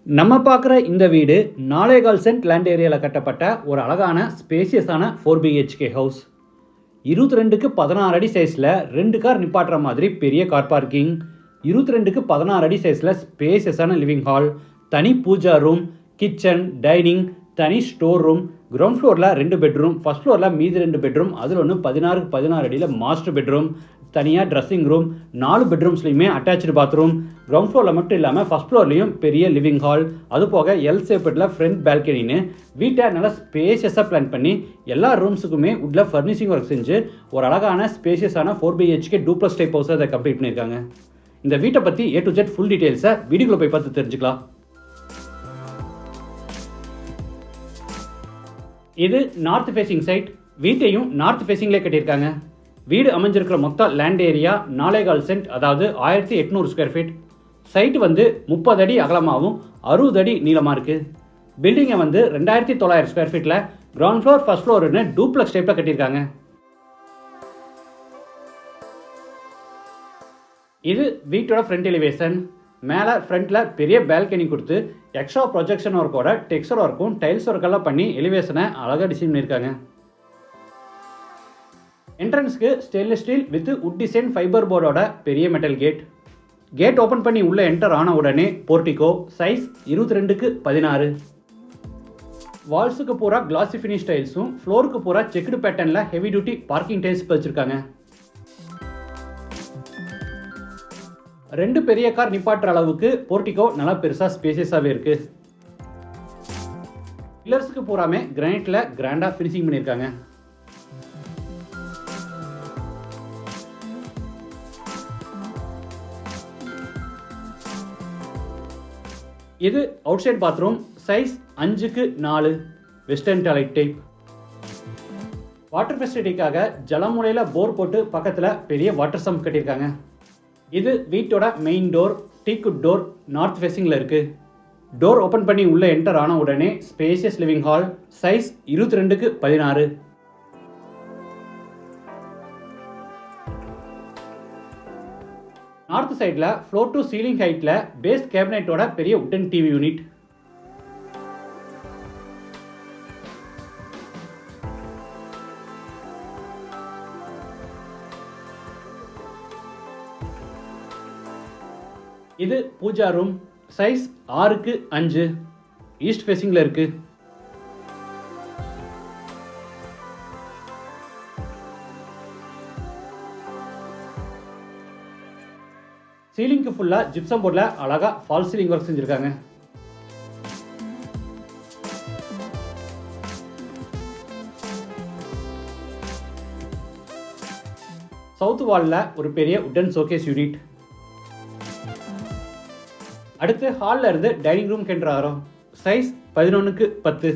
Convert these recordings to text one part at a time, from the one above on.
நம்ம பார்க்குற இந்த வீடு 4.25 சென்ட் லேண்ட் ஏரியாவில் கட்டப்பட்ட ஒரு அழகான ஸ்பேசியஸான 4 BHK ஹவுஸ். 22க்கு 16 அடி சைஸில் 2 கார் நிப்பாட்டுற மாதிரி பெரிய கார் பார்க்கிங், 22க்கு 16 அடி சைஸில் ஸ்பேசியஸான லிவிங் ஹால், தனி பூஜா ரூம், கிச்சன், டைனிங், தனி ஸ்டோர் ரூம், கிரவுண்ட் ஃப்ளோரில் 2 பெட்ரூம், ஃபர்ஸ்ட் ஃப்ளோரில் மீதி 2 பெட்ரூம், அதில் ஒன்று 16க்கு 16 அடியில் மாஸ்டர் பெட்ரூம், தனியாக ட்ரெஸ்ஸிங் ரூம், 4 பெட்ரூம்ஸ்லையுமே அட்டாச்சு பாத்ரூம், கிரவுண்ட் ஃப்ளோரில் மட்டும் இல்லாமல் ஃபஸ்ட் ஃப்ளோர்லேயும் பெரிய லிவிங் ஹால், அது போக எல் ஷேப்பில் ஃப்ரண்ட் பால்கனின்னு வீட்டை நல்லா ஸ்பேஷியஸாக பிளான் பண்ணி எல்லா ரூம்ஸுக்குமே உட்டில் ஃபர்னிஷிங் ஒர்க் செஞ்சு ஒரு அழகான ஸ்பேஷியஸான 4 BHK டூப்ளஸ் டைப் ஹவுஸை அதை கம்ப்ளீட் பண்ணியிருக்காங்க. இந்த வீட்டை பற்றி A to Z ஃபுல் டீட்டெயில்ஸை வீடியோக்குள்ளே போய் பார்த்து தெரிஞ்சுக்கலாம். இது நார்த் ஃபேசிங் சைட். வீட்டையும் நார்த் ஃபேசிங்லேயே கட்டியிருக்காங்க. வீடு அமைஞ்சிருக்கிற மொத்த லேண்ட் ஏரியா 4.25 சென்ட், அதாவது 1800 ஸ்கொயர் ஃபீட். சைட்டு 30 அடி அகலமாகவும் 60 அடி நீளமாக இருக்குது. பில்டிங்கை 2900 ஸ்கொயர் ஃபீட்டில் கிரவுண்ட் ஃப்ளோர் ஃபர்ஸ்ட் ஃப்ளோர்னு டூப்ளக்ஸ் டைப்பில் கட்டியிருக்காங்க. இது வீட்டோட ஃப்ரண்ட் எலிவேஷன். மேலே ஃப்ரண்ட்டில் பெரிய பால்கனி கொடுத்து எக்ஸ்ட்ரா ப்ரொஜெக்ஷன் ஒர்க்கோட டெக்ஸ்சர் ஒர்க்கும் டைல்ஸ் ஒர்க்கெல்லாம் பண்ணி எலிவேஷனை அழகாக டிசைன் பண்ணியிருக்காங்க. என்ட்ரன்ஸ்க்கு stainless steel with wood design fibre போர்டோட பெரிய மெட்டல் கேட். கேட் ஓப்பன் பண்ணி உள்ளே என்டர் ஆன உடனே போர்ட்டிகோ, சைஸ் 22க்கு 16. வால்ஸுக்கு பூரா கிளாசி ஃபினிஷ் டைல்ஸும் ஃப்ளோருக்கு பூரா செக்குடு பேட்டர்னில் ஹெவி டியூட்டி பார்க்கிங் டைல்ஸ் வச்சுருக்காங்க. 2 பெரிய கார் நிப்பாட்டுற அளவுக்கு போர்ட்டிகோ நல்லா பெருசாக ஸ்பேசியஸாகவே இருக்குது. பில்லர்ஸுக்கு பூராமே கிரானைட்டில் கிராண்டாக ஃபினிஷிங் பண்ணியிருக்காங்க. இது அவுட் சைட் பாத்ரூம், சைஸ் 5க்கு 4, வெஸ்டர்ன் டாய்லெட் டைப். வாட்டர் ஃபெசிலிட்டிக்காக ஜலமுறையில் போர் போட்டு பக்கத்தில் பெரிய வாட்டர் சம்ப் கட்டியிருக்காங்க. இது வீட்டோட main door, teakwood door, north ஃபேசிங்கில் இருக்குது. டோர் ஓப்பன் பண்ணி உள்ளே என்டர் ஆன உடனே ஸ்பேசியஸ் லிவிங் ஹால், சைஸ் 22க்கு 16. நார்த் சைடில் ஃப்ளோர் டு சீலிங் ஹைட்டில் பேஸ் கேபினெட்டோட பெரிய உட்டன் டிவி யூனிட். இது பூஜா ரூம், சைஸ் 6க்கு 5, ஈஸ்ட் ஃபேசிங்கில் இருக்குது. சீலிங்க்கு ஃபுல்லாக ஜிப்சம் போர்டில் அழகாக ஃபால் சீலிங் ஒர்க் செஞ்சுருக்காங்க. சவுத் வாலில் ஒரு பெரிய உட்டன் ஷோகேஸ் யூனிட். அடுத்து ஹாலில் இருந்து டைனிங் ரூம் என்டர் ஆகிறோம். சைஸ் 11க்கு 10.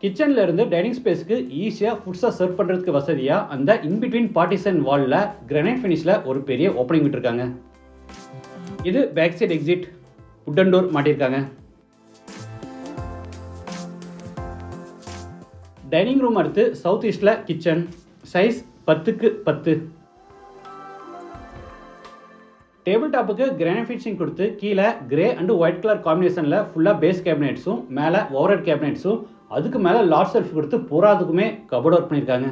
கிச்சனில் இருந்து டைனிங் ஸ்பேஸ்க்கு ஈஸியாக ஃபுட்ஸை சர்வ் பண்ணுறதுக்கு வசதியாக அந்த இன்பிட்வீன் பார்ட்டிஷன் வாலில் கிரானைட் ஃபினிஷில் ஒரு பெரிய ஓப்பனிங் விட்டுருக்காங்க. இது back side exit, wooden door மாட்டியிருக்காங்க. டைனிங் ரூம் அடுத்து சவுத் ஈஸ்டில் கிச்சன், சைஸ் 10க்கு 10. டேபிள் டாப்புக்கு கிரானைட் ஃபினிஷிங் கொடுத்து கீழே கிரே அண்ட் ஒயிட் கலர் காம்பினேஷனில் ஃபுல்லாக பேஸ் கேபினெட்ஸும் மேலே ஓவர்ஹெட் கேபினெட்ஸும் அதுக்கு மேலே லார்ஜ் செல்ஃப் கொடுத்து பூராதுக்குமே கபோர்ட் ஒர்க் பண்ணியிருக்காங்க.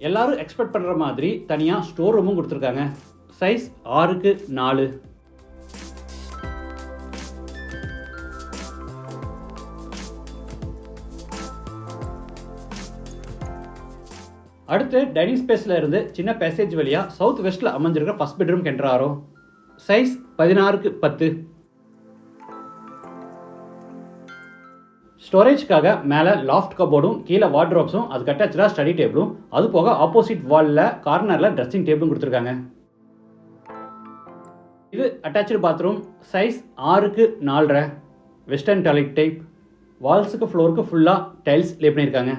எல்லாரும் எக்ஸ்பெக்ட் பண்ணுற மாதிரி தனியாக ஸ்டோர் ரூமும் கொடுத்துருக்காங்க. சைஸ் 6க்கு 4. அடுத்து டைனிங் ஸ்பேஸில் இருந்து சின்ன பேசேஜ் வழியாக சவுத் வெஸ்ட்டில் அமைஞ்சிருக்கிற ஃபர்ஸ்ட் பெட்ரூம் என்டர் ஆகிறோம். சைஸ் 16க்கு 10. ஸ்டோரேஜ்க்காக மேலே லாஃப்ட் கபோர்டும் கீழே வார்ட்ரோப்ஸும் அதுக்கு அட்டாச்சாக ஸ்டடி டேபிளும், அது போக ஆப்போசிட் வாலில் கார்னரில் ட்ரெஸ்ஸிங் டேபிளும் கொடுத்துருக்காங்க. இது அட்டாச்சு பாத்ரூம், சைஸ் 6க்கு 4.5, வெஸ்டர்ன் டாய்லெட் டைப். வால்ஸுக்கு ஃப்ளோருக்கு ஃபுல்லாக டைல்ஸ் லே பண்ணியிருக்காங்க.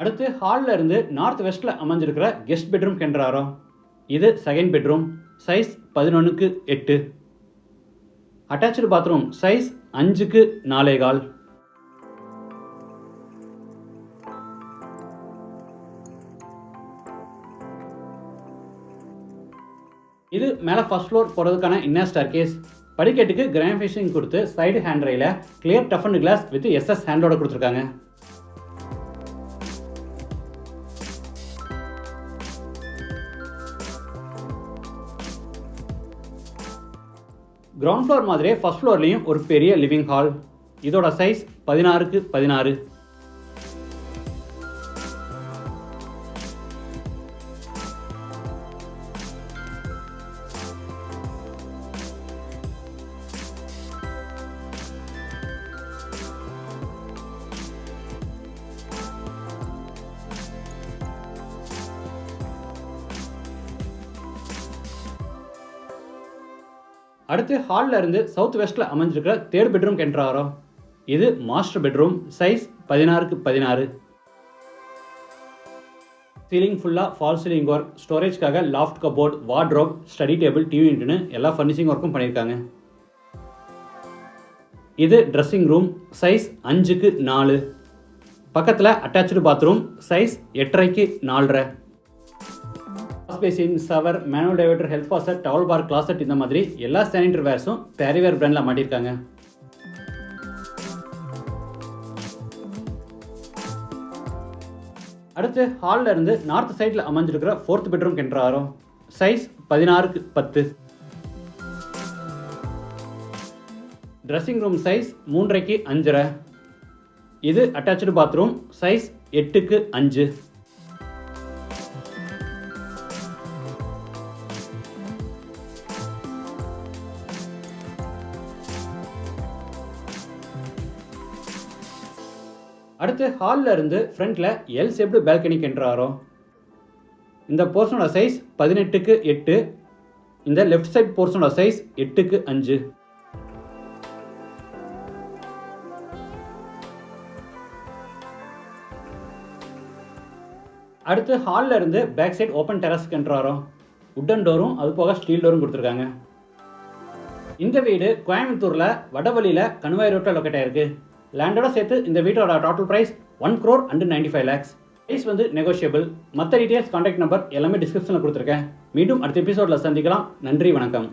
அடுத்து ஹாலில் இருந்து நார்த் வெஸ்ட்டில் அமைஞ்சிருக்கிற கெஸ்ட் பெட்ரூம் கென்றாரோ. இது second bedroom, size 11x8. Attach bathroom size 5x4.25. இது மேலே ஃபர்ஸ்ட் ஃப்ளோர் போகிறதுக்கான இன்னர் ஸ்டேர்கேஸ். படிக்கட்டுக்கு கிரானைட் ஃபினிஷிங் கொடுத்து சைடு ஹேண்ட் ரயில கிளியர் டஃபன் கிளாஸ் வித் SS ஹேண்டோட கொடுத்துருக்காங்க. கிரவுண்ட் ஃப்ளோர் மாதிரியே ஃபர்ஸ்ட் ஃப்ளோர்லேயும் ஒரு பெரிய லிவிங் ஹால். இதோட சைஸ் 16x16. அடுத்து ஹாலில் இருந்து சவுத் வெஸ்ட்டில் அமைஞ்சிருக்கிற தேர்ட் பெட்ரூம் கென்றாரோ. இது master bedroom, size 16x16. Ceiling ஃபுல்லாக ஃபால் சீலிங் ஒர்க், ஸ்டோரேஜ்க்காக loft cupboard, wardrobe, study table, TV யூனிட்னு எல்லா ஃபர்னிஷிங் ஒர்க்கும் பண்ணியிருக்காங்க. இது ட்ரெஸ்ஸிங் ரூம், சைஸ் 5x4. பக்கத்தில் attach bathroom, size 8.5x4. Basin, shower, manual diverter, health faucet, towel bar, closet இந்த மாதிரி எல்லா சானிட்டரி வேர்ஸும் பேரிவேர் பிராண்டில் மாட்டியிருக்காங்க. அடுத்து ஹாலில் இருந்து நார்த் சைடில் அமைஞ்சிருக்கிற ஃபோர்த் பெட்ரூம் கென்றாரோ. Size 16x10. Dressing room size 3.5x5. இது அட்டாச்சு பாத்ரூம், சைஸ் 8x5. அடுத்து ஹாலில் இருந்து ஃப்ரண்ட்டில் எல் ஷேப்டு பால்கனி கென்றாரோ. இந்த போர்ஷனோட சைஸ் 18x8. இந்த லெஃப்ட் சைட் போர்ஷனோட சைஸ் 8x5. அடுத்து ஹாலில் இருந்து பேக் சைட் ஓப்பன் டெரஸ் கென்றாரோ. உட்டன் டோரும் அது போக ஸ்டீல் டோரும் கொடுத்துருக்காங்க. இந்த வீடு கோயம்புத்தூரில் வடவழியில் கணுவாய் ரோட்டில் லொக்கேட் ஆயிருக்கு. லேண்டோட சேர்த்து இந்த வீட்டோட டோட்டல் ப்ரைஸ் 1,95 lakhs. ப்ரைஸ் வந்து நெகோஷியபிள். மற்ற டீட்டெயில்ஸ், கான்டாக்ட் நம்பர் எல்லாமே டிஸ்கிரிப்ஷனில் கொடுத்துருக்கேன். மீண்டும் அடுத்த எபிசோடில் சந்திக்கலாம். நன்றி, வணக்கம்.